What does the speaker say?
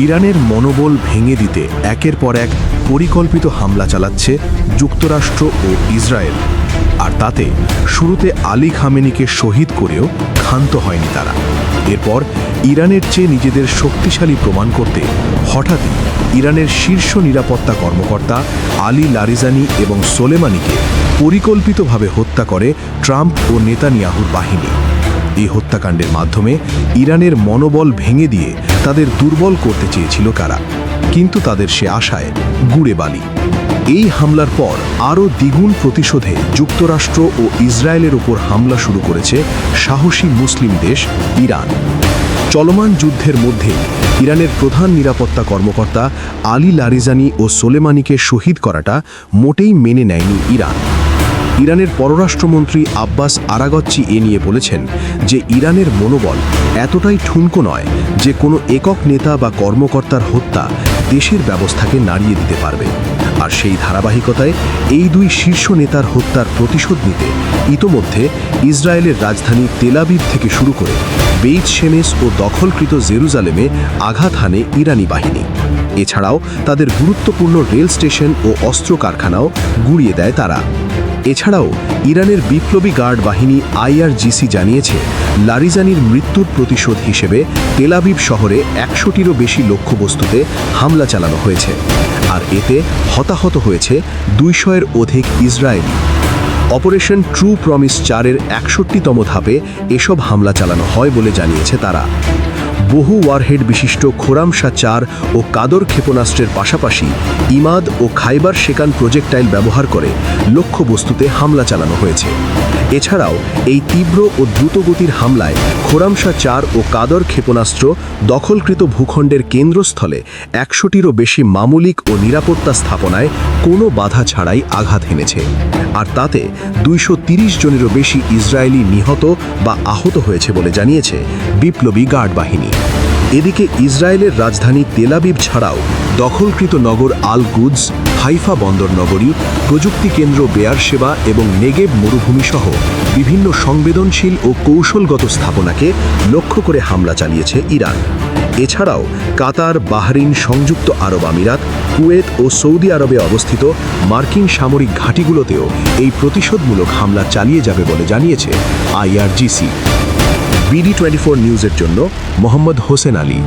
ইরানের মনোবল ভেঙে দিতে একের পর এক পরিকল্পিত হামলা চালাচ্ছে যুক্তরাষ্ট্র ও ইসরায়েল। আর তাতে শুরুতে আলী খামেনিকে শহীদ করেও ক্ষান্ত হয়নি তারা। এরপর ইরানের চেয়ে নিজেদের শক্তিশালী প্রমাণ করতে হঠাৎই ইরানের শীর্ষ নিরাপত্তা কর্মকর্তা আলী লারিজানি এবং সোলেমানিকে পরিকল্পিতভাবে হত্যা করে ট্রাম্প ও নেতানিয়াহুর বাহিনী। এই হত্যাকাণ্ডের মাধ্যমে ইরানের মনোবল ভেঙে দিয়ে তাদের দুর্বল করতে চেয়েছিল কারা, কিন্তু তাদের সে আশায় গুড়ে বালি। এই হামলার পর আরও দ্বিগুণ প্রতিশোধে যুক্তরাষ্ট্র ও ইসরায়েলের ওপর হামলা শুরু করেছে সাহসী মুসলিম দেশ ইরান। চলমান যুদ্ধের মধ্যে ইরানের প্রধান নিরাপত্তা কর্মকর্তা আলী লারিজানি ও সোলেমানিকে শহীদ করাটা মোটেই মেনে নেয়নি ইরান। ইরানের পররাষ্ট্রমন্ত্রী আব্বাস আরাগচ্চি এ নিয়ে বলেছেন যে ইরানের মনোবল এতটাই ঠুনকো নয় যে কোনো একক নেতা বা কর্মকর্তার হত্যা দেশের ব্যবস্থাকে নাড়িয়ে দিতে পারবে। আর সেই ধারাবাহিকতায় এই দুই শীর্ষ নেতার হত্যার প্রতিশোধ নিতে ইতোমধ্যে ইসরায়েলের রাজধানী তেল আবিব থেকে শুরু করে বেইত শেমেস ও দখলকৃত জেরুজালেমে আঘাত হানে ইরানি বাহিনী। এছাড়াও তাদের গুরুত্বপূর্ণ রেল স্টেশন ও অস্ত্র কারখানাও গুঁড়িয়ে দেয় তারা। এছাড়াও ইরানের বিপ্লবী গার্ড বাহিনী IRGC জানিয়েছে লারিজানির মৃত্যুর প্রতিশোধ হিসেবে তেল আবিব শহরে 100টিরও বেশি লক্ষ্যবস্তুতে হামলা চালানো হয়েছে। আর এতে হতাহত হয়েছে 200-এর অধিক ইসরায়েলি। অপারেশন ট্রু প্রমিস 4-এর 61তম ধাপে এসব হামলা চালানো হয় বলে জানিয়েছে তারা। বহু ওয়ারহেড বিশিষ্ট খোরামশা 4 ও কাদর ক্ষেপণাস্ত্রের পাশাপাশি ইমাদ ও খাইবার শেকান প্রজেক্টাইল ব্যবহার করে লক্ষ্যবস্তুতে হামলা চালানো হয়েছে। এছাড়াও এই তীব্র ও দ্রুতগতির হামলায় খোরামশা 4 ও কাদর ক্ষেপণাস্ত্র দখলকৃত ভূখণ্ডের কেন্দ্রস্থলে 100টিরও বেশি মামুলিক ও নিরাপত্তা স্থাপনায় কোনো বাধা ছাড়াই আঘাত হেনেছে। আর তাতে 230 জনেরও বেশি ইসরায়েলি নিহত বা আহত হয়েছে বলে জানিয়েছে বিপ্লবী গার্ড বাহিনী। এদিকে ইসরায়েলের রাজধানী তেল আবিব ছাড়াও দখলকৃত নগর আল কুদস, হাইফা বন্দর নগরী, প্রযুক্তি কেন্দ্র বেয়ারশেবা এবং নেগেব মরুভূমি সহ বিভিন্ন সংবেদনশীল ও কৌশলগত স্থাপনাকে লক্ষ্য করে হামলা চালিয়েছে ইরান। এছাড়াও কাতার, বাহরিন, সংযুক্ত আরব আমিরাত, কুয়েত ও সৌদি আরবে অবস্থিত মার্কিন সামরিক ঘাঁটিগুলোতেও এই প্রতিশোধমূলক হামলা চালিয়ে যাবে বলে জানিয়েছে IRGC। BD24 নিউজের জন্য মোহাম্মদ হোসেন আলী।